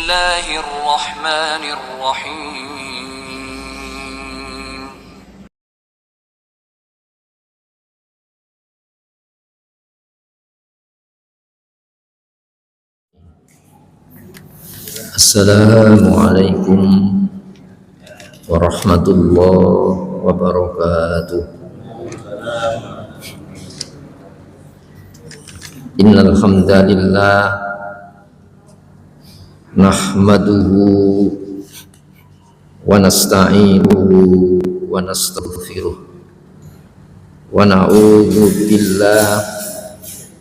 الله الرحمن الرحيم. Assalamualaikum warahmatullahi wabarakatuh. Innal hamdalillah nahmaduhu wa nasta'inuhu wa nastaghfiruh wa na'udzu billahi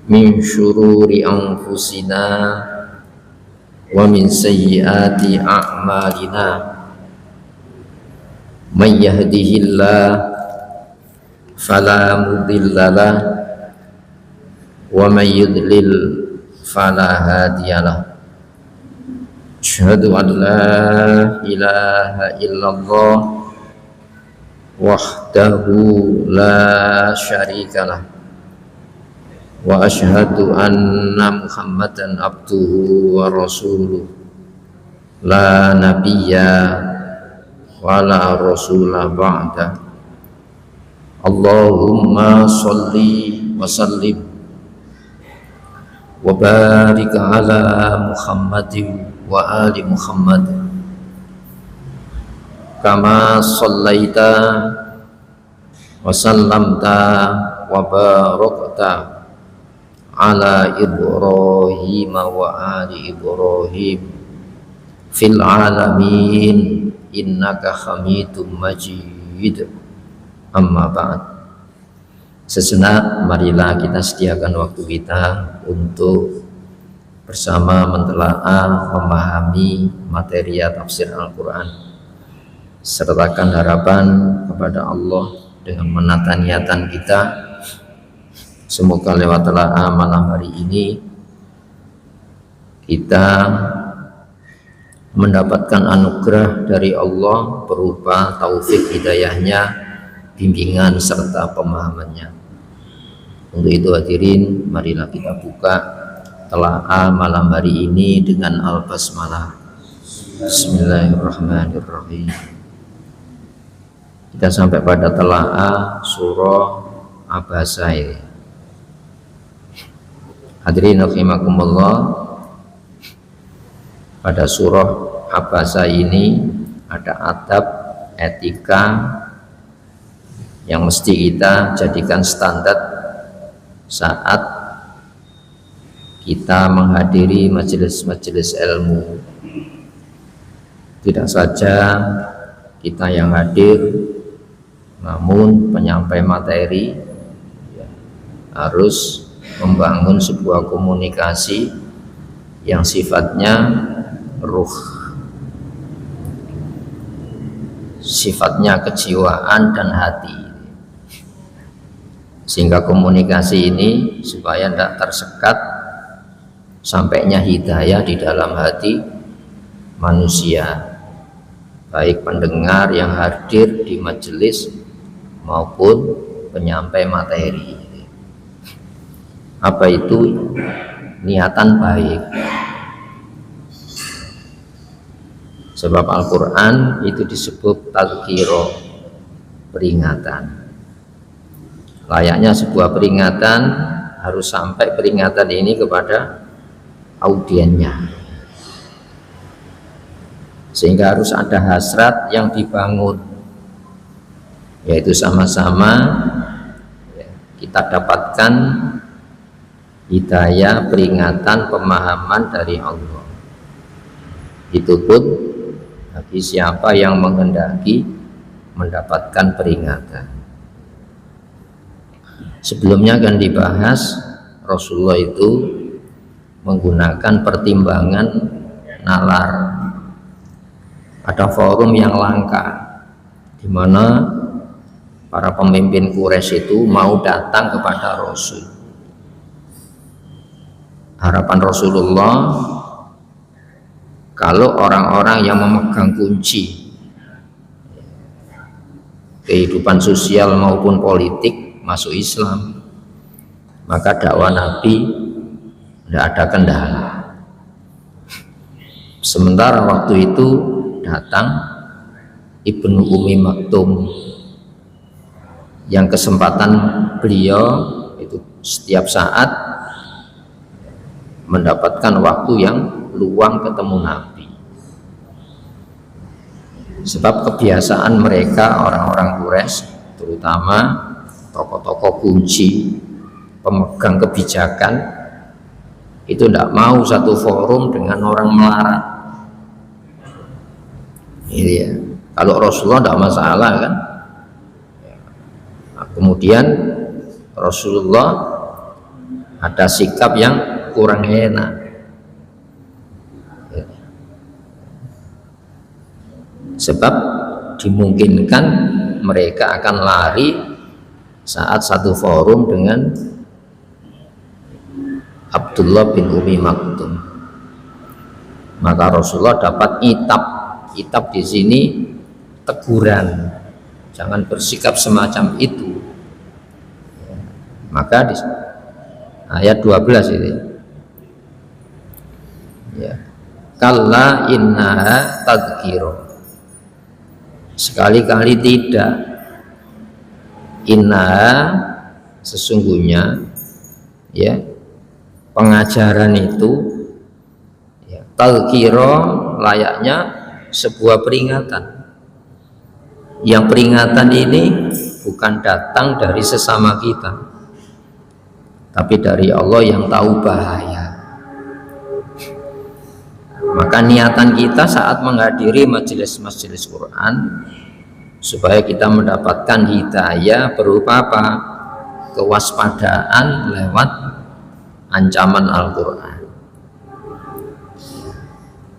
min syururi anfusina wa min sayyiati a'malina. May yahdihillah fala mudhillalah wa may yudlil fala hadiyalah. Asyhadu an la ilaha illallah wahdahu la syarikalah wa asyhadu anna Muhammadan abduhu wa rasuluh la nabiyya wa la rasula ba'da. Allahumma sholli wa sallim wa barik ala Muhammadin wa ali Muhammad kama shallaita wa sallamta wa barakta ala Ibrahim wa ali Ibrahim fil alamin innaka hamidum majid. Amma ba'd. Sejenak marilah kita sediakan waktu kita untuk bersama mentelaah memahami materi tafsir Al-Quran, sertakan harapan kepada Allah dengan menata niatan kita. Semoga lewat telaah malam hari ini kita mendapatkan anugerah dari Allah berupa taufik hidayahnya, bimbingan serta pemahamannya. Untuk itu hadirin, marilah kita buka telaah malam hari ini dengan al-basmalah. Bismillahirrahmanirrahim. Kita sampai pada telaah surah Abasa ini. Hadirin rahimakumullah, pada surah Abasa ini ada adab, etika yang mesti kita jadikan standar saat kita menghadiri majelis-majelis ilmu. Tidak saja kita yang hadir, namun penyampai materi harus membangun sebuah komunikasi yang sifatnya ruh, sifatnya kejiwaan dan hati, sehingga komunikasi ini supaya tidak tersekat sampainya hidayah di dalam hati manusia, baik pendengar yang hadir di majelis maupun penyampai materi. Apa itu? Niatan baik. Sebab Al-Quran itu disebut tadhkiro, peringatan. Layaknya sebuah peringatan harus sampai peringatan ini kepada audiennya, sehingga harus ada hasrat yang dibangun, yaitu sama-sama kita dapatkan hidayah, peringatan, pemahaman dari Allah. Itu pun bagi siapa yang menghendaki mendapatkan peringatan. Sebelumnya akan dibahas, Rasulullah itu menggunakan pertimbangan nalar. Ada forum yang langka di mana para pemimpin Quraisy itu mau datang kepada Rasul. Harapan Rasulullah, kalau orang-orang yang memegang kunci kehidupan sosial maupun politik masuk Islam, maka dakwah Nabi tidak ada kendala. Sementara waktu itu datang Ibnu Ummi Maktum yang kesempatan beliau itu setiap saat mendapatkan waktu yang luang ketemu Nabi. Sebab kebiasaan mereka orang-orang Quraisy, terutama tokoh-tokoh kunci, pemegang kebijakan, itu tidak mau satu forum dengan orang melarat. Ini ya. Kalau Rasulullah tidak masalah kan. Nah, kemudian Rasulullah ada sikap yang kurang enak. Ya. Sebab dimungkinkan mereka akan lari saat satu forum dengan Abdullah bin Ummi Maktum. Maka Rasulullah dapat itab di sini teguran, jangan bersikap semacam itu. Maka di ayat 12 ini ya, kalla innaha tadhkirah, sekali-kali tidak, innaha sesungguhnya ya pengajaran itu ya, tadhkirah layaknya sebuah peringatan. Yang peringatan ini bukan datang dari sesama kita, tapi dari Allah yang tahu bahaya. Maka niatan kita saat menghadiri majelis-majelis Quran supaya kita mendapatkan hidayah berupa apa? Kewaspadaan lewat ancaman Al-Quran.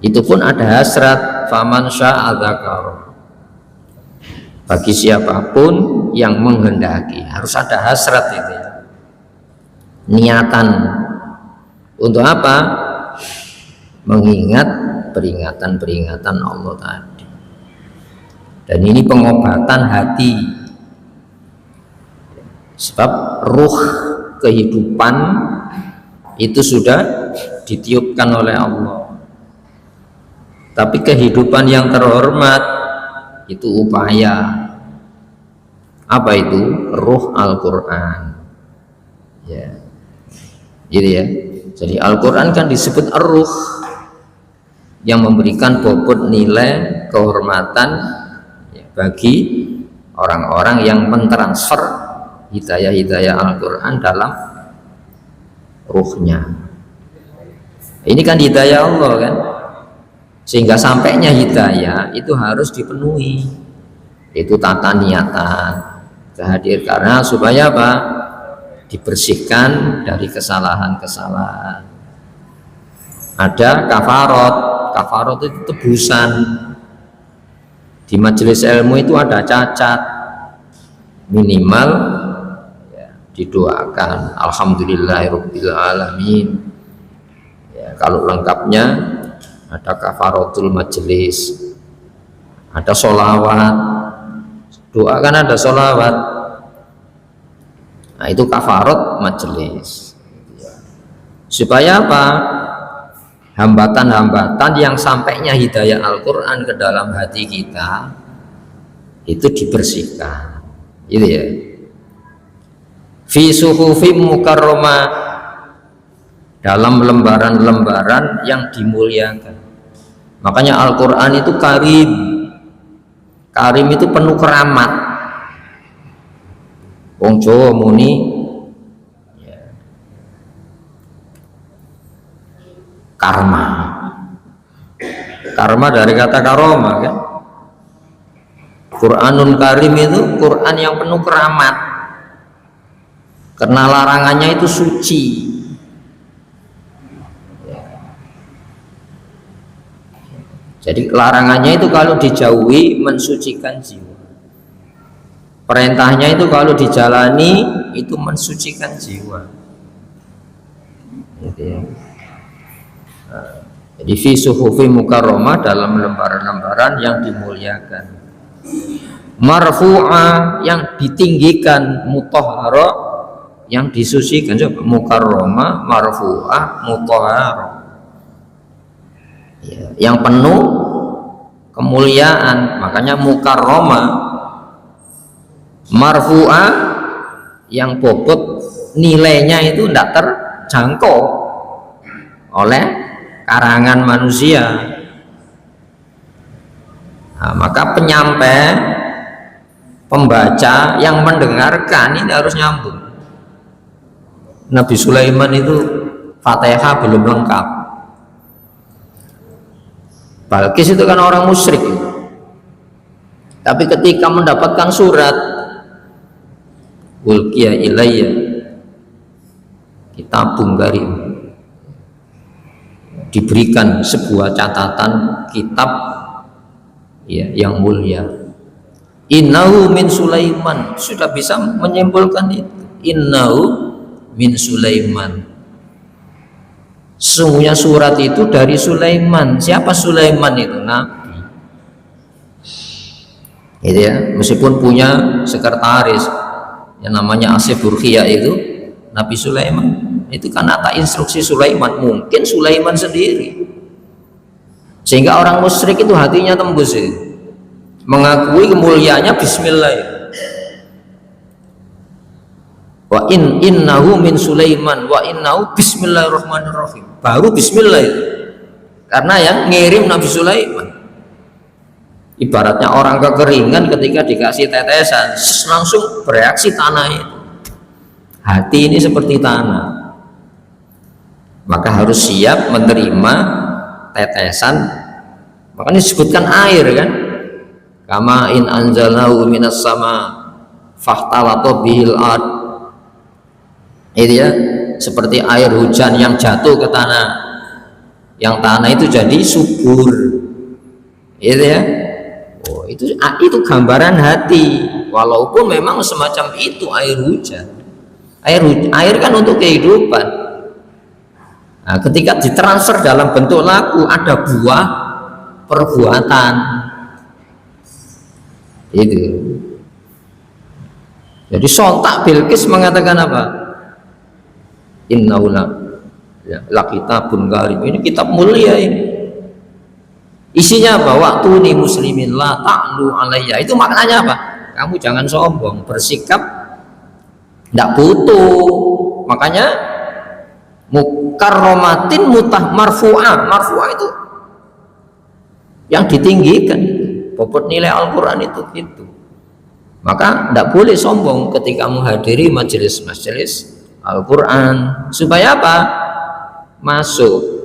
Itu pun ada hasrat, faman syaa dzakara. Bagi siapapun yang menghendaki, harus ada hasrat itu ya. Niatan untuk apa? Mengingat peringatan-peringatan Allah tadi. Dan ini pengobatan hati. Sebab ruh kehidupan itu sudah ditiupkan oleh Allah. Tapi kehidupan yang terhormat itu upaya. Apa itu? Ruh Al-Quran ya. Jadi ya, jadi Al-Quran kan disebut ar-ruh, yang memberikan bobot nilai kehormatan ya, bagi orang-orang yang mentransfer hidayah-hidayah Al-Quran dalam ruhnya. Ini kan hidayah Allah kan, sehingga sampainya hidayah itu harus dipenuhi. Itu tata niatan kehadir, karena supaya apa? Dibersihkan dari kesalahan-kesalahan. Ada kafarot itu tebusan. Di majelis ilmu itu ada cacat, minimal ya, didoakan alhamdulillahirabbil alamin ya. Kalau lengkapnya ada kafarotul majelis, ada sholawat, doa kan ada sholawat. Nah itu kafarot majelis. Supaya apa? Hambatan-hambatan yang sampainya hidayah Al-Quran ke dalam hati kita itu dibersihkan. Gitu ya. Fi suhufim mukarramah, dalam lembaran-lembaran yang dimuliakan. Makanya Al-Quran itu karim. Karim itu penuh keramat. Wong Jawa muni ya, karma. Karma dari kata karoma kan. Quranun karim itu Quran yang penuh keramat. Karena larangannya itu suci. Jadi larangannya itu kalau dijauhi mensucikan jiwa. Perintahnya itu kalau dijalani itu mensucikan jiwa. Gitu ya. Jadi fi suhufi mukarramah, dalam lembaran-lembaran yang dimuliakan. Marfu'ah, yang ditinggikan, mutahhara, yang disucikan. Mukarramah, marfu'ah, mutahhara. ya, yang penuh kemuliaan, makanya mukarrama, marfu'ah, yang bobot nilainya itu tidak terjangkau oleh karangan manusia. Nah, maka penyampai, pembaca, yang mendengarkan ini harus nyambung. Nabi Sulaiman itu Fatihah belum lengkap. Balkis itu kan orang musyrik, tapi ketika mendapatkan surat ulqiya ilayya kitabun karim, diberikan sebuah catatan kitab ya, yang mulia, innahu min Sulaiman, sudah bisa menyimpulkan itu, innahu min Sulaiman, sesungguhnya surat itu dari Sulaiman. Siapa Sulaiman itu? Nabi. Itu ya, meskipun punya sekretaris yang namanya Asif Burkhiyah, itu Nabi Sulaiman itu kan atas instruksi Sulaiman, mungkin Sulaiman sendiri, sehingga orang musyrik itu hatinya tembus ya, mengakui kemuliaannya bismillah ya. Wa innahu min Sulaiman wa innahu bismillahirrahmanirrahim, baru bismillah itu, karena yang ngirim Nabi Sulaiman. Ibaratnya orang kekeringan ketika dikasih tetesan langsung bereaksi tanah itu. Hati ini seperti tanah, maka harus siap menerima tetesan. Makanya disebutkan air kan, kama in anzalnahu minas sama fahtalata bihil ard, itu ya, seperti air hujan yang jatuh ke tanah, yang tanah itu jadi subur, itu ya. Oh, itu gambaran hati, walaupun memang semacam itu air hujan. Air kan untuk kehidupan. Nah, ketika ditransfer dalam bentuk laku, ada buah perbuatan itu. Jadi sontak Bilqis mengatakan apa? Innahu la kitabun karim, ini kitab mulia ini. Isinya apa? Waktu ni muslimin la ta'lu alayya, itu maknanya apa? Kamu jangan sombong, bersikap tidak butuh. Makanya mukarromatin mutah marfu'ah, marfu'ah itu yang ditinggikan, bobot nilai Al-Quran itu gitu. Maka tidak boleh sombong ketika menghadiri majelis-majelis Al-Quran. Supaya apa? Masuk.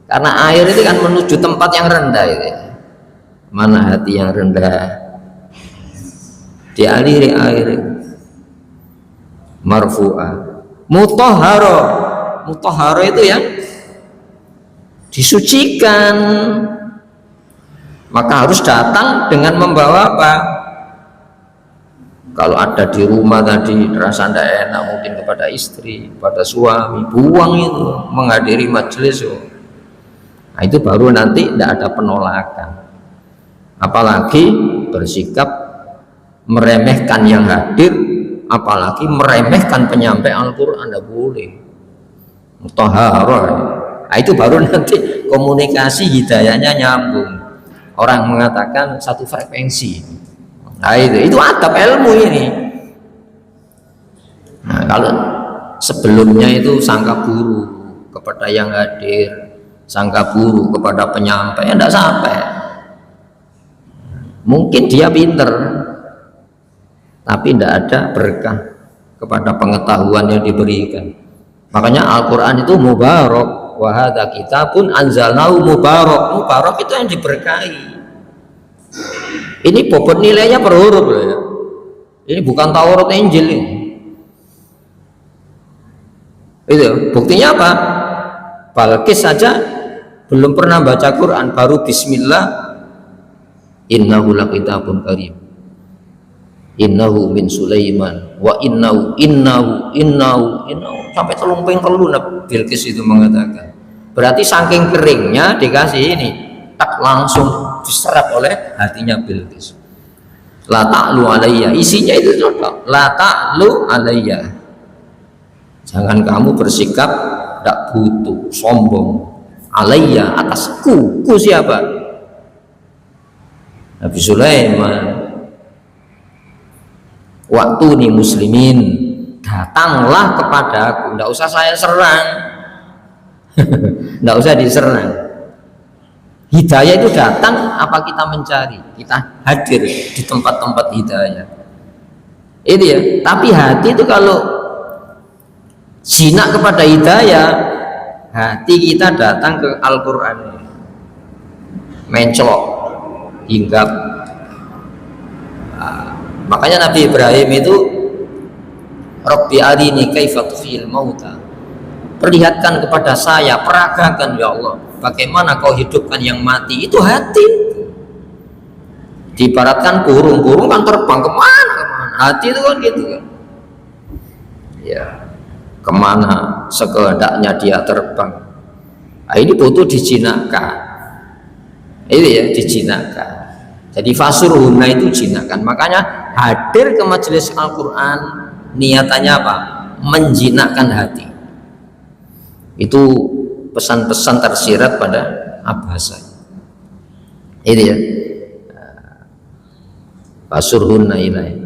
Karena air itu kan menuju tempat yang rendah itu. Mana hati yang rendah, dialiri air. Marfu'ah, mutahharo, mutahharo itu yang disucikan. Maka harus datang dengan membawa apa? Kalau ada di rumah tadi rasa tidak enak, mungkin kepada istri, pada suami, buang itu, menghadiri majelis. Nah, itu baru nanti tidak ada penolakan. Apalagi bersikap meremehkan yang hadir, apalagi meremehkan penyampai Al-Quran, tidak boleh. Mutahharah. Nah, itu baru nanti komunikasi hidayahnya nyambung. Orang mengatakan satu frekuensi. Nah, itu adab ilmu ini. Nah, kalau sebelumnya itu sangka buruk kepada yang hadir, sangka buruk kepada penyampai, ya tidak sampai. Mungkin dia pinter, tapi tidak ada berkah kepada pengetahuan yang diberikan. Makanya Al-Quran itu mubarak, wa hadza kitabun anzalnahu mubarak. Mubarak itu yang diberkahi. Ini bobot nilainya per huruf ya. Ini bukan Taurat Injil ini. Itu buktinya apa? Balqis saja belum pernah baca Quran, baru bismillah, innahu lakitabun karim, innahu min Sulaiman wa innahu sampai telumping Bilqis itu mengatakan. Berarti saking keringnya dikasih ini, tak langsung diserap oleh hatinya Bilqis. La ta'lu alayya, isinya itu contoh, la ta'lu alayya, jangan kamu bersikap tidak butuh, sombong alayya, atasku. Ku siapa? Nabi Sulaiman. Waktu nih muslimin, datanglah kepada aku, tidak usah saya serang. Tidak usah diserang. Hidayah itu datang apa kita mencari? Kita hadir di tempat-tempat hidayah. Itu ya. Tapi hati itu kalau jinak kepada hidayah, hati kita datang ke Al-Quran, mencolok, hinggap. Makanya Nabi Ibrahim itu, Rabbi arini kaifa tuhil mauta, perlihatkan kepada saya, peragakan ya Allah, bagaimana kau hidupkan yang mati. Itu hati. Diibaratkan burung kan terbang kemana. Hati itu kan gitu kan, ya, kemana sekehendaknya dia terbang. Nah, ini butuh dijinakkan. Itu ya, dijinakkan. Jadi fasurhunna itu jinakan. Makanya hadir ke majelis Al-Quran niatannya apa? Menjinakkan hati. Itu pesan-pesan tersirat pada Abbasah. Itu ya. Fasurhunna ilai,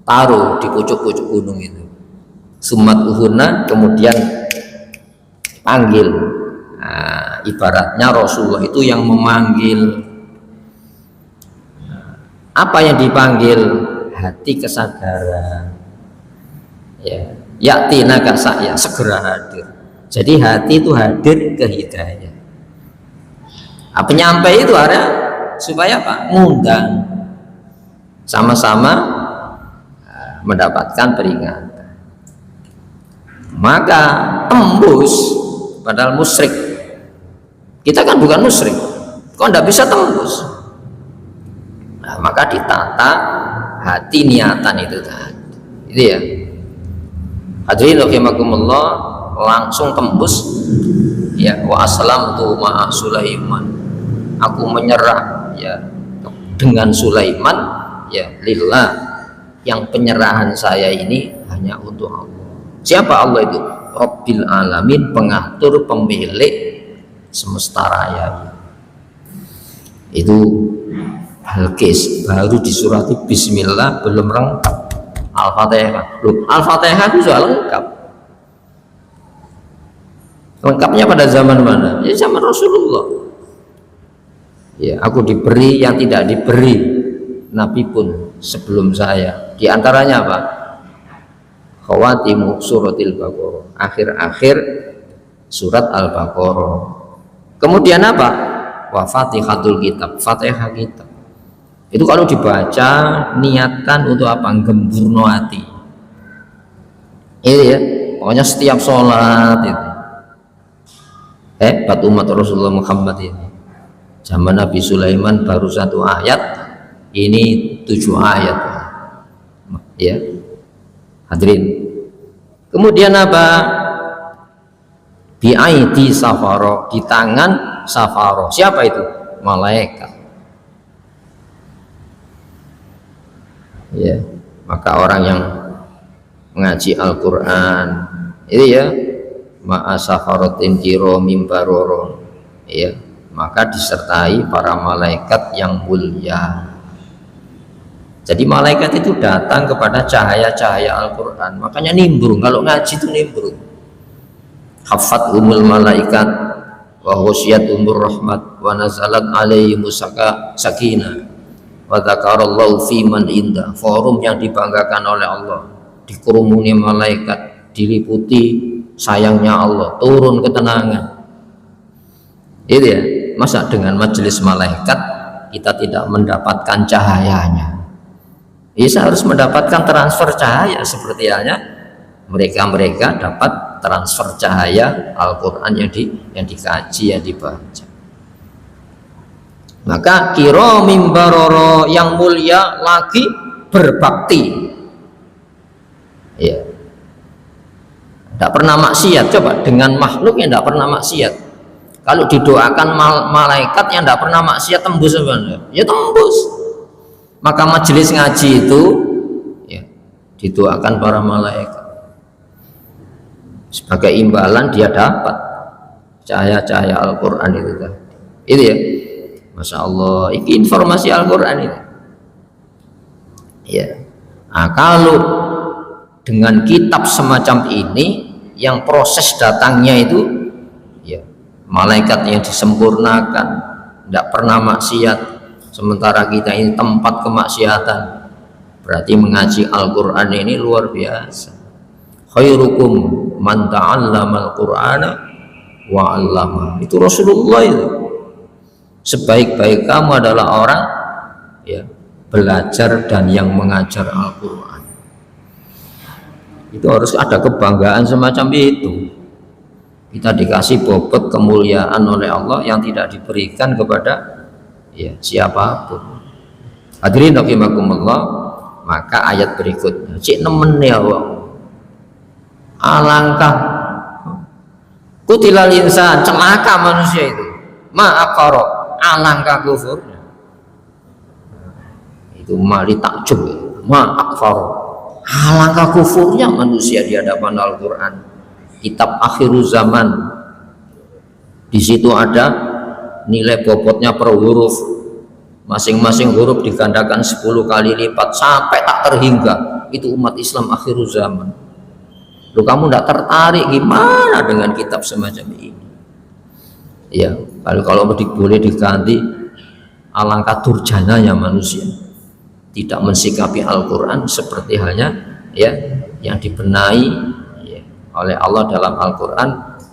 taruh di pucuk-pucuk gunung itu. Sumat uhunna, kemudian panggil. Nah, ibaratnya Rasulullah itu yang memanggil. Apa yang dipanggil? Hati kesadaran. Ya, yaktina kasaya, segera hadir. Jadi hati itu hadir ke hidayah. Penyampai itu ada supaya apa? Ngundang, sama-sama mendapatkan peringatan. Maka tembus, padahal musyrik. Kita kan bukan musyrik, kok tidak bisa tembus? Nah, maka ditata hati niatan itu tadi. Itu ya. Hadirin rahimakumullah, langsung tembus ya, wa aslamtu ma'a Sulaiman, aku menyerah ya dengan Sulaiman ya, lillah, yang penyerahan saya ini hanya untuk Allah. Siapa Allah itu? Rabbil alamin, pengatur, pemilik semesta raya. Itu Balqis baru disurati bismillah, belum lengkap Al-Fatihah. Loh, Al-Fatihah itu sudah lengkap. Lengkapnya pada zaman mana? Ya zaman Rasulullah. Ya, aku diberi yang tidak diberi Nabi pun sebelum saya. Di antaranya apa? Khawatimu suratil Baqarah, akhir-akhir surat Al-Baqarah. Kemudian apa? Wa Fatihatul Kitab, Fatihah kitab. Itu kalau dibaca niatkan untuk apa? Gemburno hati. Ini ya, pokoknya setiap sholat itu. Hebat umat Rasulullah Muhammad ini. Zaman Nabi Sulaiman baru 1 ayat, ini 7 ayat. Ya, hadirin. Kemudian apa? Bi'aiti safaro, di tangan safaro. Siapa itu? Malaikat. Ya, maka orang yang mengaji Al-Quran itu ya, ma'a safaratin kiromin baroro, ya, maka disertai para malaikat yang mulia. Jadi malaikat itu datang kepada cahaya-cahaya Al-Quran, makanya nimbrung. Kalau ngaji itu nimbrung. Hafat umul malaikat wa husyat umur rahmat wa nazalat alaihimus sakinah wa dzakarallahu fiman indah. Forum yang dibanggakan oleh Allah, dikerumuni malaikat, diliputi sayangnya Allah, turun ketenangan. Itu ya. Masa dengan majelis malaikat kita tidak mendapatkan cahayanya? Bisa harus mendapatkan transfer cahaya seperti halnya mereka dapat transfer cahaya Al-Quran yang dikaji, yang dibaca. Maka kiromin baroro, yang mulia lagi berbakti. Ya, tidak pernah maksiat. Coba dengan makhluk yang tidak pernah maksiat. Kalau didoakan malaikat yang tidak pernah maksiat, tembus sebenarnya. Ya tembus. Maka majelis ngaji itu ya, didoakan para malaikat. Sebagai imbalan dia dapat cahaya-cahaya Al-Quran itu tadi. Itu ya, Masya Allah, ini informasi Al-Quran itu. Ya. Nah, kalau dengan kitab semacam ini yang proses datangnya itu ya malaikat yang disempurnakan, tidak pernah maksiat, sementara kita ini tempat kemaksiatan, berarti mengaji Al-Quran ini luar biasa. Khairukum man ta'allama al-Qur'ana wa 'allama. Itu Rasulullah itu. Sebaik-baik kamu adalah orang ya belajar dan yang mengajar Al-Quran. Itu harus ada kebanggaan semacam itu. Kita dikasih bobot kemuliaan oleh Allah yang tidak diberikan kepada ya siapapun. Hadirin rahimakumullah, maka ayat berikutnya cik nemen ya Allah, alangkah kutilal insan, celaka manusia itu, ma'akaro, alangkah kufurnya. Itu mali takjub, ma'akfaro, alangkah kufurnya manusia di hadapan Al-Quran, kitab akhir zaman. Di situ ada nilai bobotnya per huruf, masing-masing huruf digandakan 10 kali lipat sampai tak terhingga. Itu umat Islam akhir zaman. Loh, kamu tidak tertarik gimana dengan kitab semacam ini? Ya, kalau boleh diganti, alangkah durjananya manusia tidak mensikapi Al-Quran seperti halnya ya yang dibenahi ya, oleh Allah dalam Al-Quran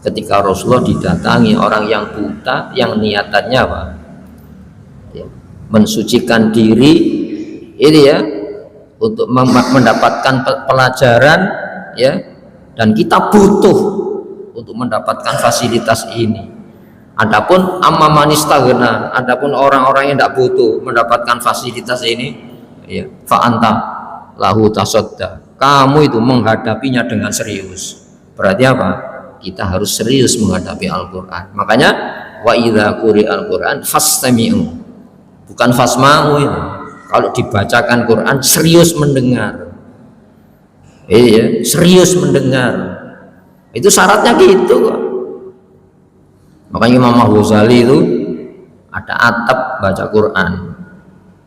ketika Rasulullah didatangi orang yang buta yang niatannya apa? Ya, mensucikan diri ini ya untuk mendapatkan pelajaran ya, dan kita butuh untuk mendapatkan fasilitas ini. Adapun amamanistaghna, adapun orang-orang yang tidak butuh mendapatkan fasilitas ini ya, fa'anta lahu tasadda, kamu itu menghadapinya dengan serius. Berarti apa? Kita harus serius menghadapi Al-Quran. Makanya wa idza quri'al Quran fastami'u, bukan fasma'u itu. Kalau dibacakan Quran serius mendengar. Iya, serius mendengar. Itu syaratnya gitu kok. Makanya Imam Ghazali itu ada atap baca Quran.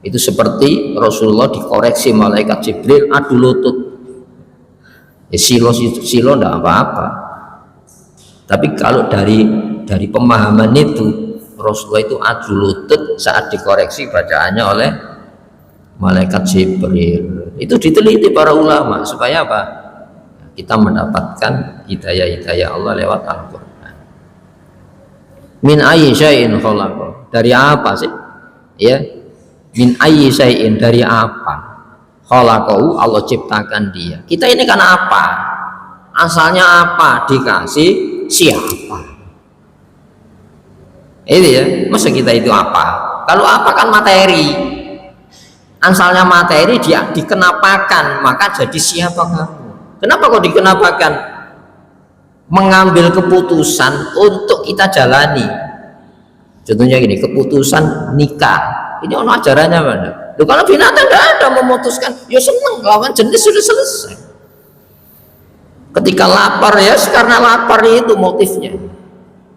Itu seperti Rasulullah dikoreksi malaikat Jibril adu lutut. Ya, silo enggak apa-apa. Tapi kalau dari pemahaman itu Rasulullah itu adu lutut saat dikoreksi bacaannya oleh malaikat Jibril. Itu diteliti para ulama supaya apa? Kita mendapatkan hidayah-hidayah Allah lewat Al-Quran. Min ayyi syai'in khalaqa, dari apa sih? Ya, min ayyi syai'in, dari apa? Khalaqahu, Allah ciptakan dia. Kita ini kan apa? Asalnya apa? Dikasih siapa? Itu ya, masa kita itu apa? Kalau apa kan materi. Asalnya materi dia dikenapakan, maka jadi siapa kamu? Kenapa kok dikenapakan? Mengambil keputusan untuk kita jalani. Contohnya gini, keputusan nikah. Ini ono ajarannya mana? Loh, kalau binatang tidak ada memutuskan, ya seneng, lawan jenis sudah selesai. Ketika lapar ya, karena lapar itu motifnya.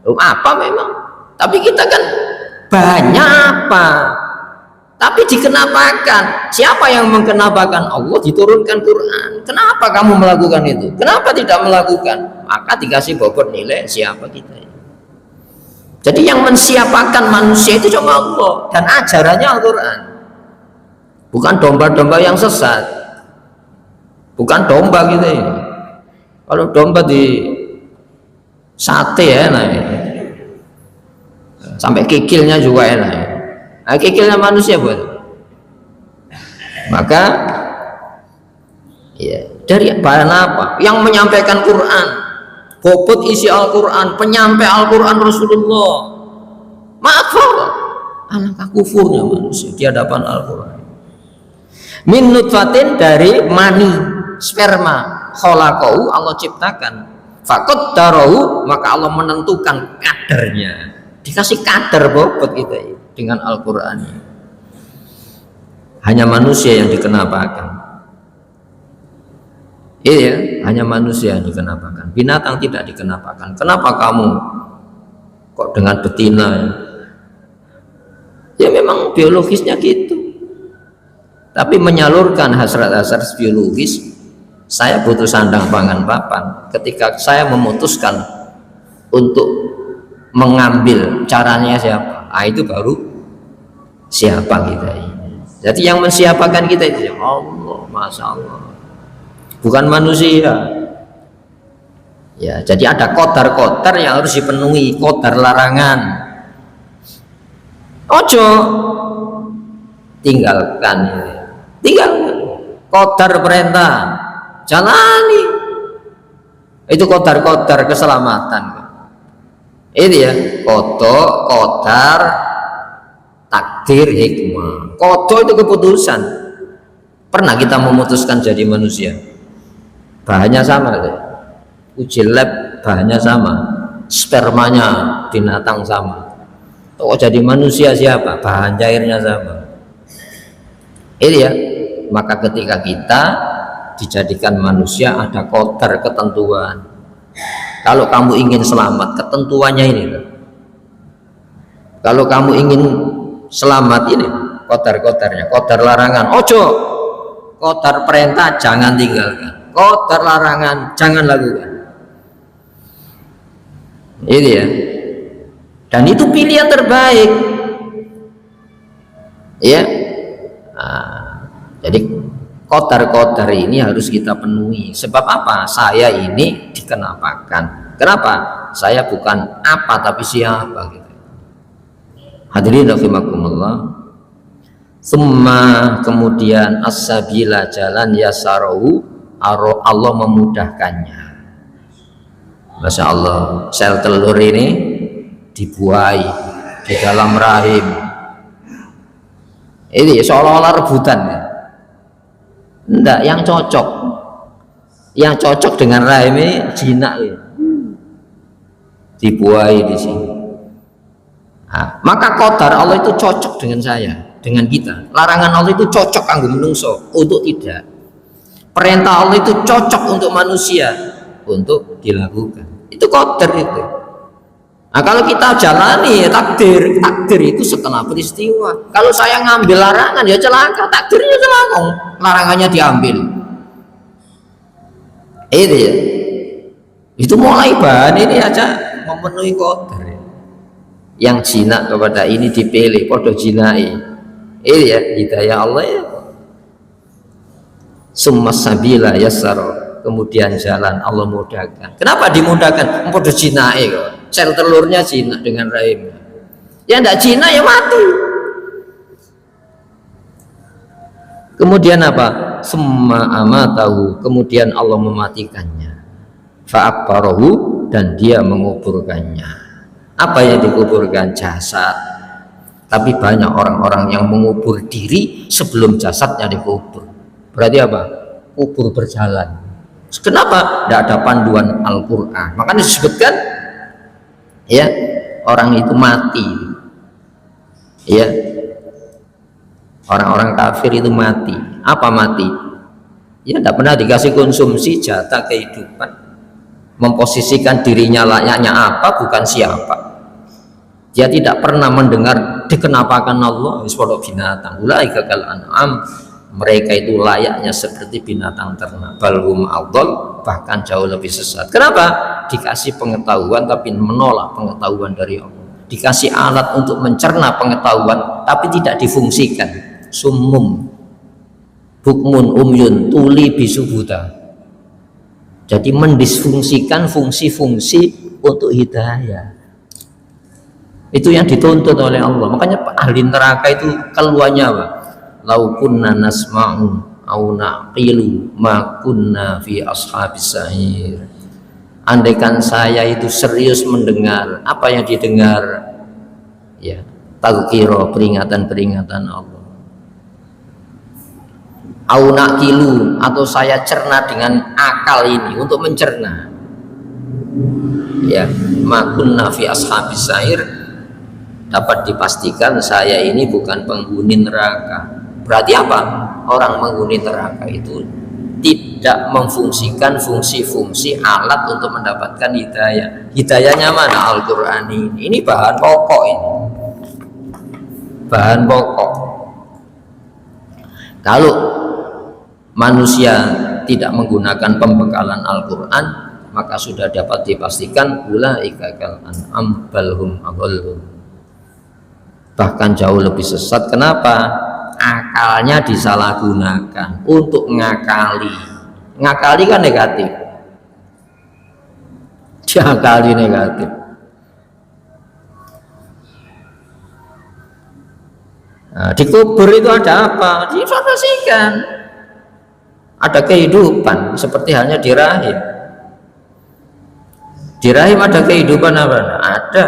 Loh, apa memang? Tapi kita kan banyak apa? Tapi dikenapakan. Siapa yang mengkenapakan? Allah, diturunkan Quran. Kenapa kamu melakukan itu? Kenapa tidak melakukan? Maka dikasih bobot nilai siapa kita. Jadi yang mensiapakan manusia itu cuma Allah dan ajarannya Al-Quran. Bukan domba-domba yang sesat. Bukan domba gitu ini. Kalau domba di sate enak ya. Sampai kikilnya juga enak ya. Nah, kikilnya manusia buat. Maka ya, dari bahan apa? Yang menyampaikan Quran, bobot isi Al-Quran, penyampai Al-Quran Rasulullah. Maaf, alangkah kufurnya manusia di hadapan Al-Quran. Min nutfatin, dari mani, sperma, khalaqahu, Allah ciptakan. Faqaddarahu, maka Allah menentukan kadarnya. Dikasih kadar bobot kita ini dengan Al-Quran. Hanya manusia yang dikenapakan. Iya, hanya manusia yang dikenapakan. Binatang tidak dikenapakan. Kenapa kamu kok dengan betina. Ya memang biologisnya gitu. Tapi menyalurkan hasrat-hasrat biologis, saya butuh sandang pangan papan. Ketika saya memutuskan untuk mengambil, caranya siapa? Itu baru siapa kita ini. Jadi yang mensiapakan kita itu Allah, Masya Allah, bukan manusia. Ya, jadi ada kodar-kodar yang harus dipenuhi, kodar larangan. Ojo tinggalkan, kodar perintah jalani. Itu kodar-kodar keselamatan. Ini ya, kodar takdir hikmah. Kodar itu keputusan. Pernah kita memutuskan jadi manusia? Bahannya sama deh. Uji lab bahannya sama, spermanya binatang sama. Oh, jadi manusia siapa? Bahan cairnya sama. Ini ya, maka ketika kita dijadikan manusia ada kodar ketentuan. Kalau kamu ingin selamat, ketentuannya ini. Kalau kamu ingin selamat, ini kodar-kodarnya, kodar larangan. Ojo, kodar perintah jangan tinggalkan, kodar larangan jangan lakukan. Ini ya, dan itu pilihan terbaik. Ya, jadi kodar-kodar ini harus kita penuhi. Sebab apa? Saya ini dikenapakan. Kenapa? Saya bukan apa tapi siapa gitu. Hadirin rahimakumullah. Summa kemudian as-sabila jalan yasarahu, Allah memudahkannya. Masya Allah, sel telur ini dibuai di dalam rahim. Ini seolah-olah rebutan ya. Enggak, yang cocok dengan rahim ini jinak ya. Dibuai di sini. Nah, maka kodar Allah itu cocok dengan saya, dengan kita. Larangan Allah itu cocok kanggo menungso, untuk tidak. Perintah Allah itu cocok untuk manusia, untuk dilakukan. Itu kodar itu. Nah, kalau kita jalani takdir itu setelah peristiwa. Kalau saya ngambil larangan ya celaka, takdirnya celaka, larangannya diambil. Itu ya. Itu mulai bahan ini aja memenuhi kodar. Yang jinak kepada ini dipilih, podo jinai. Ini ya hidayah Allah ya. Summa sabila yassara. Kemudian jalan Allah mudahkan. Kenapa dimudahkan? Podo jinai kok. Sel telurnya jinak dengan rahim. Ya enggak jinak ya mati. Kemudian apa? Summa amatahu. Kemudian Allah mematikannya. Fa'akbarahu, dan dia menguburkannya. Apa yang dikuburkan? Jasad. Tapi banyak orang-orang yang mengubur diri sebelum jasadnya dikubur. Berarti apa? Kubur berjalan. Kenapa? Tidak ada panduan Al-Quran. Makanya disebutkan ya, orang itu mati ya, orang-orang kafir itu mati. Apa mati? Ya tidak pernah dikasih konsumsi jatah kehidupan, memposisikan dirinya layaknya apa bukan siapa. Dia tidak pernah mendengar dikenapakan Allah seperti binatang. Ulaika kal an'am, mereka itu layaknya seperti binatang ternak. Balhum adall, bahkan jauh lebih sesat. Kenapa? Dikasih pengetahuan tapi menolak pengetahuan dari Allah. Dikasih alat untuk mencerna pengetahuan tapi tidak difungsikan. Summum bukmun umyun tuli bisubuta. Jadi mendisfungsikan fungsi-fungsi untuk hidayah. Itu yang dituntut oleh Allah. Makanya ahli neraka itu keluarnya apa? Lau kunna nasma'u au naqilu ma kunna fi ashabis sa'ir. Andaikan saya itu serius mendengar apa yang didengar, ya, tazkira, peringatan-peringatan Allah. Au naqilu, atau saya cerna dengan akal ini untuk mencerna. Ya, ma kunna fi ashabis sa'ir, dapat dipastikan saya ini bukan penghuni neraka. Berarti apa? Orang menghuni neraka itu tidak memfungsikan fungsi-fungsi alat untuk mendapatkan hidayah. Hidayahnya mana? Al-Quran ini bahan pokok, ini bahan pokok. Kalau manusia tidak menggunakan pembekalan Al-Quran, maka sudah dapat dipastikan ulaika kal an'am bal hum adall, bahkan jauh lebih sesat. Kenapa? Akalnya disalahgunakan untuk ngakali. Ngakali kan negatif, diakali negatif. Nah, di kubur itu ada apa? Diinformasikan ada kehidupan, seperti halnya di rahim. Di rahim ada kehidupan apa? Ada.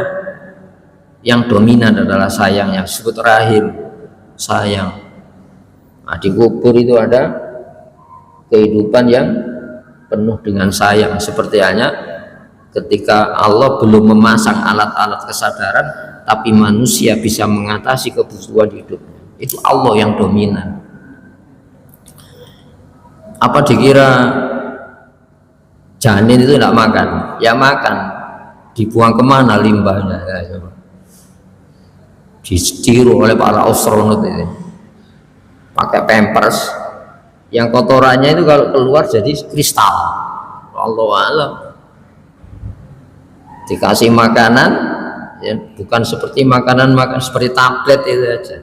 Yang dominan adalah sayang, yang disebut rahim, sayang. Nah, di kubur itu ada kehidupan yang penuh dengan sayang, seperti halnya ketika Allah belum memasang alat-alat kesadaran, tapi manusia bisa mengatasi kebutuhan hidupnya. Itu Allah yang dominan. Apa dikira janin itu tidak makan? Ya makan. Dibuang kemana limbahnya? Ya, ditiru oleh para astronot ini. Pakai pampers yang kotorannya itu kalau keluar jadi kristal. Allah alam. Dikasih makanan, ya, bukan seperti makanan seperti tablet itu aja.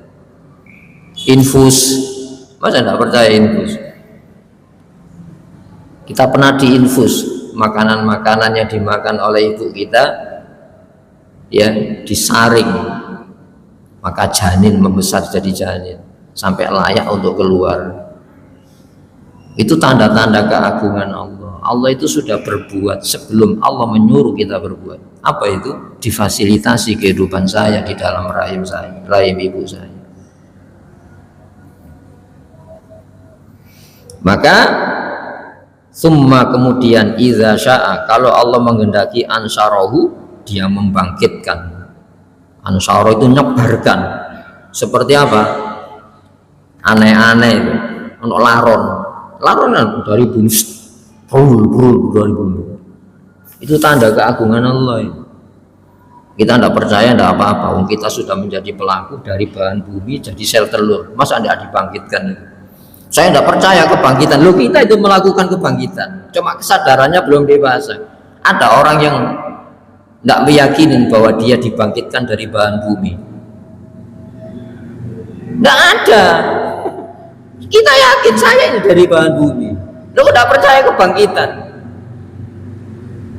Infus, masa tidak percaya infus? Kita pernah diinfus makanan-makanan yang dimakan oleh ibu kita, ya, disaring, maka janin membesar jadi janin sampai layak untuk keluar. Itu tanda-tanda keagungan Allah. Allah itu sudah berbuat sebelum Allah menyuruh kita berbuat. Apa itu? Difasilitasi kehidupan saya di dalam rahim saya, rahim ibu saya. Maka summa kemudian idza syaa, kalau Allah menghendaki ansyarahu, dia membangkitkan. Ansyara itu nyebarkan. Seperti apa? Aneh-aneh itu. Untuk laron dari bumi, dari bumi. Itu tanda keagungan Allah. Kita tidak percaya, tidak apa-apa. Kita sudah menjadi pelaku dari bahan bumi jadi sel telur. Masa tidak dibangkitkan? Saya tidak percaya kebangkitan. Loh, kita itu melakukan kebangkitan. Cuma kesadarannya belum dewasa. Ada orang yang tidak meyakini bahwa dia dibangkitkan dari bahan bumi. Tidak ada. Kita yakin saya ini dari bahan bumi. Lo tidak percaya kebangkitan.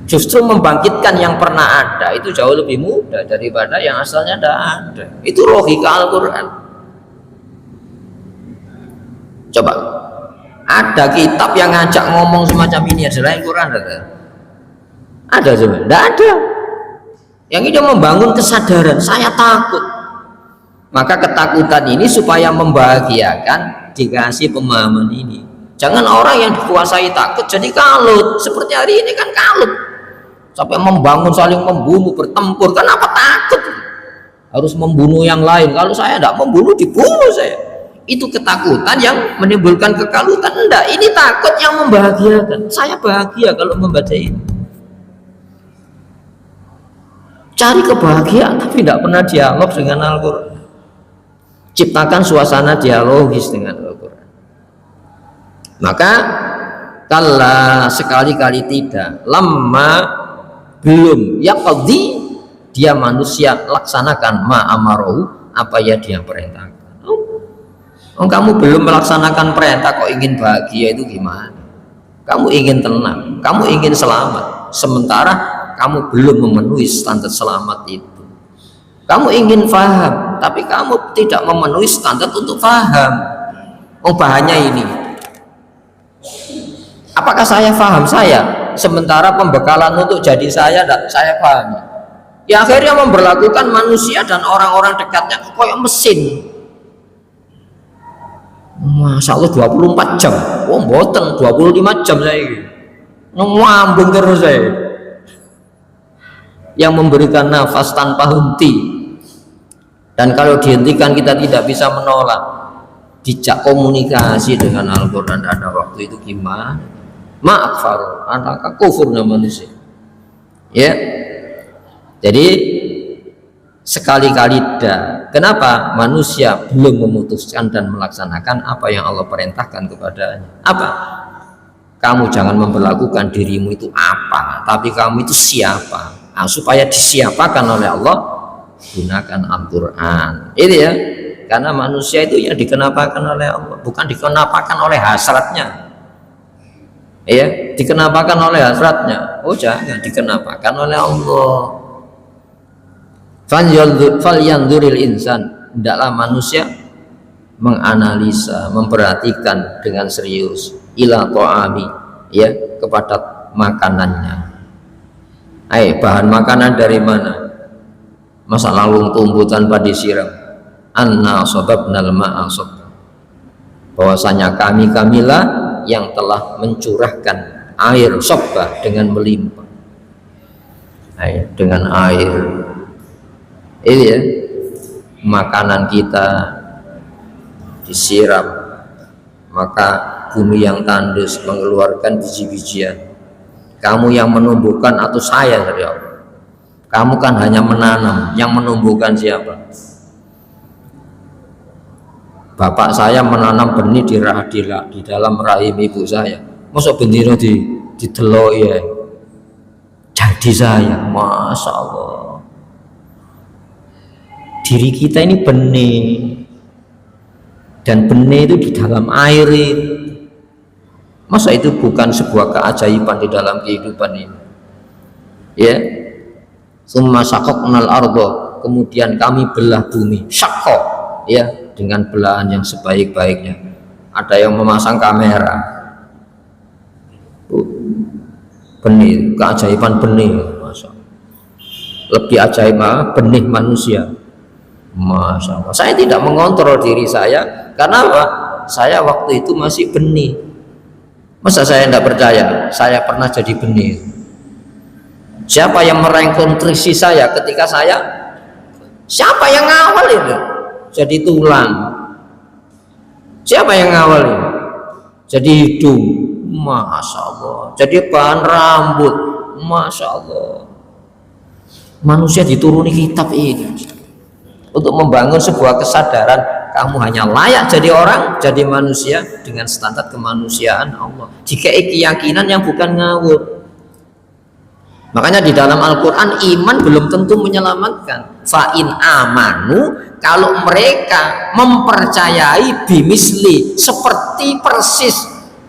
Justru membangkitkan yang pernah ada itu jauh lebih mudah daripada yang asalnya tidak ada. Itu logika Al-Quran. Coba, ada kitab yang ngajak ngomong semacam ini selain Quran ada? Ada coba? Tidak ada. Yang ini membangun kesadaran, saya takut. Maka ketakutan ini supaya membahagiakan, dikasih pemahaman ini. Jangan orang yang dikuasai takut jadi kalut. Seperti hari ini kan kalut. Sampai membangun saling membunuh, bertempur. Kenapa takut? Harus membunuh yang lain. Kalau saya tidak membunuh, dibunuh saya. Itu ketakutan yang menimbulkan kekalutan. Enggak, ini takut yang membahagiakan. Saya bahagia kalau membaca ini. Cari kebahagiaan tapi tidak pernah dialog dengan Al-Quran. Ciptakan suasana dialogis dengan Al-Quran. Maka kala sekali-kali tidak, lama belum yaqdi, dia manusia laksanakan ma amarohu, apa ya dia perintahkan. Oh, kamu belum melaksanakan perintah kok ingin bahagia, itu gimana? Kamu ingin tenang, kamu ingin selamat, sementara kamu belum memenuhi standar selamat itu. Kamu ingin faham, tapi kamu tidak memenuhi standar untuk faham. Oh, bahannya ini. Apakah saya faham saya? Sementara pembekalan untuk jadi saya tidak saya pahami. Ya akhirnya memberlakukan manusia dan orang-orang dekatnya kayak mesin. Masya Allah 24 jam. Oh, mboten 25 jam saya ini. Ngambung terus saya. Yang memberikan nafas tanpa henti. Dan kalau dihentikan kita tidak bisa menolak. Dijak komunikasi dengan Al-Quran ada waktu itu gimana? ma'akfar, angka kufurnya manusia. Ya, jadi sekali-kali dah. Kenapa manusia belum memutuskan dan melaksanakan apa yang Allah perintahkan kepadanya? Apa? Kamu jangan memperlakukan dirimu itu apa, tapi kamu itu siapa. Nah, supaya disiapakan oleh Allah, gunakan Al-Quran. Itu ya, karena manusia itu yang dikenapakan oleh Allah, bukan dikenapakan oleh hasratnya. Ya, dikenapakan oleh hasratnya. Oh jangan, dikenapakan oleh Allah. Falyanzuril insan, hendaklah manusia menganalisa, memperhatikan dengan serius ila ta'ami, ya, kepada makanannya. Bahan makanan dari mana? Masa lawung tumbuh tanpa disiram? Anna sababnal ma'a sabba, bahwasanya kamilah yang telah mencurahkan air sabba dengan melimpah. Dengan air ini ya, makanan kita disiram, maka bumi yang tandus mengeluarkan biji-bijian. Kamu yang menumbuhkan atau saya dari Allah? Kamu kan hanya menanam, yang menumbuhkan siapa? Bapak saya menanam benih di dalam rahim ibu saya. Masa benih di telok ya? Jadi saya, masya Allah. Diri kita ini benih, dan benih itu di dalam air itu. Masa itu bukan sebuah keajaiban di dalam kehidupan ini? Ya, summa syaqaqnal arda, kemudian kami belah bumi, syaqqa, ya, dengan belahan yang sebaik-baiknya. Ada yang memasang kamera, benih, keajaiban benih, masya Allah. Lebih ajaib benih manusia, masya Allah. Saya tidak mengontrol diri saya, karena apa? Saya waktu itu masih benih. Masa saya tidak percaya saya pernah jadi benih? Siapa yang merekonstruksi saya ketika saya? Siapa yang ngawal itu? Jadi tulang. Siapa yang ngawal itu? Jadi hidung. Masya Allah. Jadi bahan rambut. Masya Allah. Manusia dituruni kitab ini untuk membangun sebuah kesadaran. Kamu hanya layak jadi orang, jadi manusia dengan standar kemanusiaan Allah. Jika keyakinan yang bukan ngawur. Makanya di dalam Al-Quran iman belum tentu menyelamatkan. Fa'in amanu, kalau mereka mempercayai bimisli, seperti persis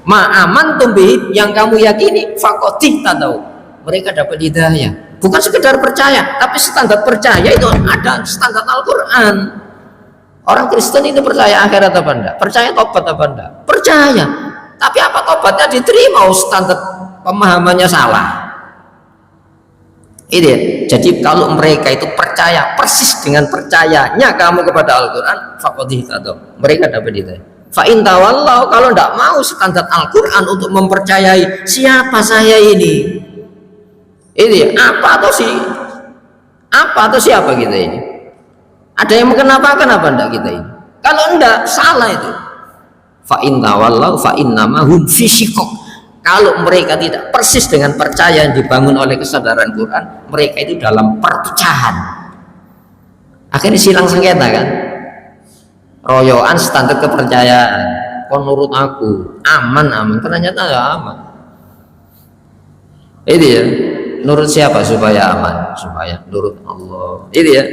ma'aman tumbih yang kamu yakini, faqotih tahu. Mereka dapat hidayah. Bukan sekedar percaya, tapi standar percaya itu ada standar Al-Quran. Orang Kristen itu percaya akhirat apa enggak? Percaya tobat apa enggak? Percaya. Tapi apa tobatnya diterima? Standar pemahamannya salah. Ini ya. Jadi kalau mereka itu percaya persis dengan percayanya kamu kepada Al-Quran, faqadih tahu. Mereka dapat itu. Fa in tawallau, kalau enggak mau standar Al-Quran untuk mempercayai siapa saya ini. Ini ya. Apa atau siapa kita ini? Ada yang mengenapakan apa enggak kita ini? Kalau enggak, salah itu. Fa in tawallau fa innama hum fi syiqaq. Kalau mereka tidak persis dengan percaya yang dibangun oleh kesadaran Quran, mereka itu dalam perpecahan. Akhirnya silang sengketa kan? Royoan standar kepercayaan. Menurut aku aman, ternyata enggak aman. Itu ya. Menurut siapa supaya aman? Supaya menurut Allah. Itu ya.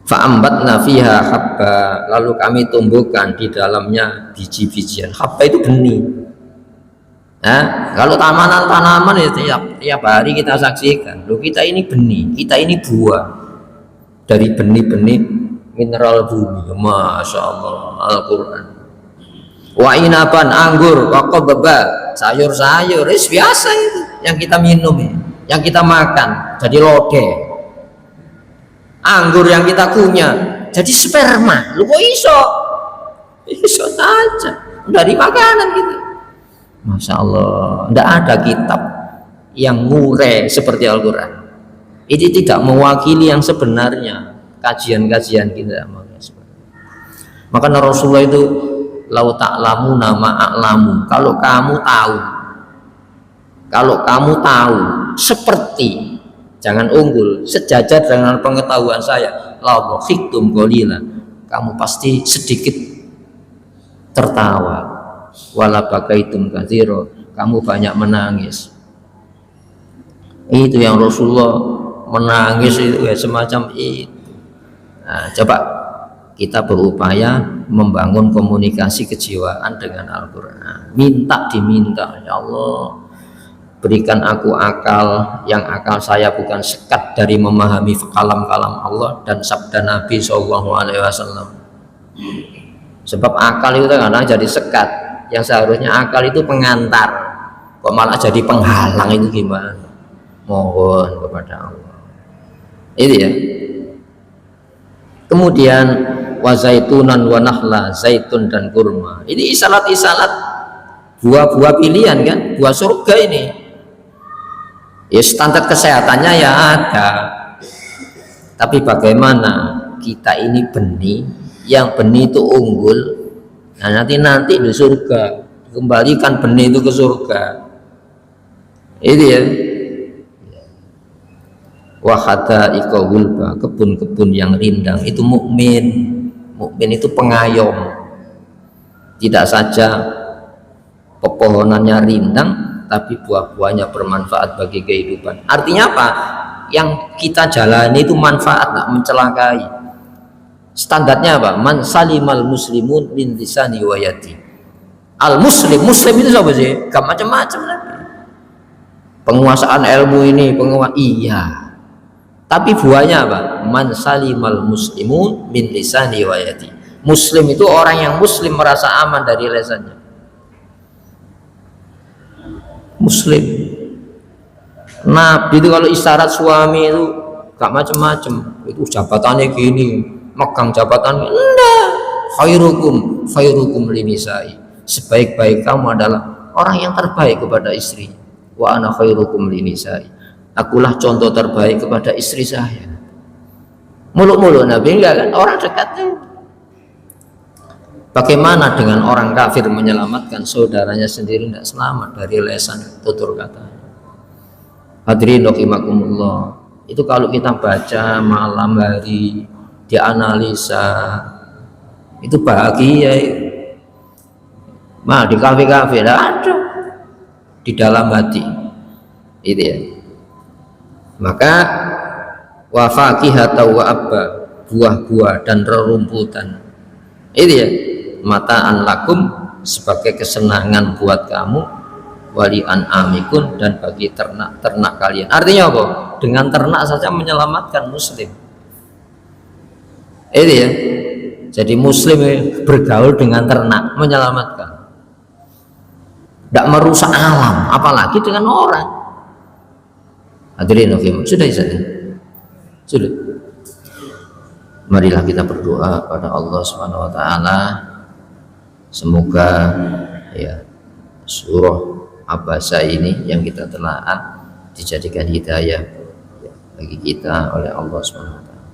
Fa'ambatna fiha habba, lalu kami tumbuhkan di dalamnya biji-bijian. Habba itu benih. Nah, kalau tanaman ya tiap hari kita saksikan. Loh, kita ini benih, kita ini buah dari benih-benih mineral bumi. Masya Allah, Al-Quran. Wa inaban, anggur, wa qadba, sayur-sayur, biasa itu yang kita minum, yang kita makan, jadi lodeh. Anggur yang kita kunyah jadi sperma. Lu kok iso saja dari makanan gitu. Masya Allah, tidak ada kitab yang mureh seperti Al-Quran. Ini tidak mewakili yang sebenarnya kajian-kajian kita. Maka Rasulullah itu lau ta'lamuna ma'a'lamu, kalau kamu tahu seperti, jangan unggul, sejajar dengan pengetahuan saya, la dhakhiktum qalila, kamu pasti sedikit tertawa, wala bakaitum katsira, kamu banyak menangis. Itu yang Rasulullah menangis itu ya, semacam itu. Nah, coba kita berupaya membangun komunikasi kejiwaan dengan Al-Quran, diminta, ya Allah berikan aku akal, yang akal saya bukan sekat dari memahami kalam-kalam Allah dan sabda Nabi SAW. Sebab akal itu kadang jadi sekat, yang seharusnya akal itu pengantar, kok malah jadi penghalang, itu gimana? Mohon kepada Allah. Itu ya. Kemudian wa zaitunan wa nahla, zaitun dan kurma. Ini isalat-isalat buah-buah pilihan kan, buah surga ini. Ya standar kesehatannya ya ada. Tapi bagaimana kita ini benih, yang benih itu unggul. Nah, nanti di surga kembalikan benih itu ke surga. Itu ya. Wa hadaiqa gulba, kebun-kebun yang rindang, itu mukmin. Mukmin itu pengayom. Tidak saja pepohonannya rindang, tapi buah-buahnya bermanfaat bagi kehidupan. Artinya apa? Yang kita jalani itu manfaat, tak mencelakai. Standarnya apa? Man salimal muslimun min lisani wa yadi. Al muslim itu apa sih? Gak macam-macam lagi. Penguasaan ilmu ini, iya. Tapi buahnya apa? Man salimal muslimun min lisani wa yadi. Muslim itu orang yang muslim merasa aman dari lesannya. Muslim. Nabi itu kalau isyarat suami itu gak macam-macam. Itu jabatannya gini, megang jabatan enggak. Khairukum linisai. Sebaik-baik kamu adalah orang yang terbaik kepada istri. Wa ana khairukum linisai. Akulah contoh terbaik kepada istri saya. Muluk-muluk Nabi enggak kan, orang dekatnya. Bagaimana dengan orang kafir menyelamatkan saudaranya sendiri tidak selamat dari lesan tutur kata? Hadirin rahimakumullah. Itu kalau kita baca malam hari, dianalisa, itu bahagia. Nah, di kafe-kafe ada, di dalam hati. Itu ya. Maka wa fakihata wa abba, buah-buah dan rerumputan. Itu ya, mata'an lakum, sebagai kesenangan buat kamu, wali an'amikun, dan bagi ternak-ternak kalian. Artinya apa? Dengan ternak saja menyelamatkan muslim. Itu ya. Jadi muslim bergaul dengan ternak menyelamatkan. Tidak merusak alam, apalagi dengan orang. Hadirin sudah. Marilah kita berdoa pada Allah Subhanahu wa taala, semoga ya surah Abasa ini yang kita telaah dijadikan hidayah bagi kita oleh Allah Subhanahu wa taala.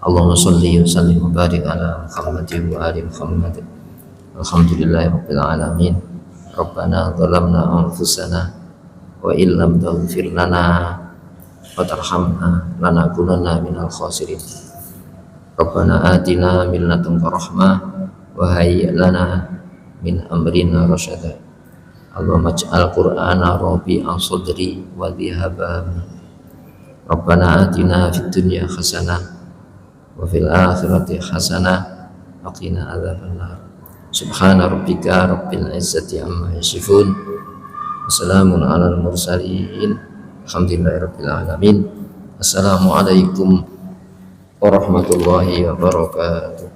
Allahumma shalli wa sallim wa barik ala Muhammadin wa ali Muhammad. Alhamdulillahirabbil alamin. Rabbana zalamna anfusana wa illam taghfir lana wa tarhamna lanakunanna minal khasirin. Rabbana atina min ladunka rahmah wa hayyi' lana min amrina rasyada. Allahumma ij'al Qur'ana rabi'a sadri wa dhihaba. Rabbana atina fid dunya hasanah wa fil akhirati hasanah wa qina adzabannar. Subhana rabbika rabbil izzati amma yasifun. Wassalamun alal mursalin. Alhamdulillahirabbil alamin. Assalamualaikum warahmatullahi wabarakatuh.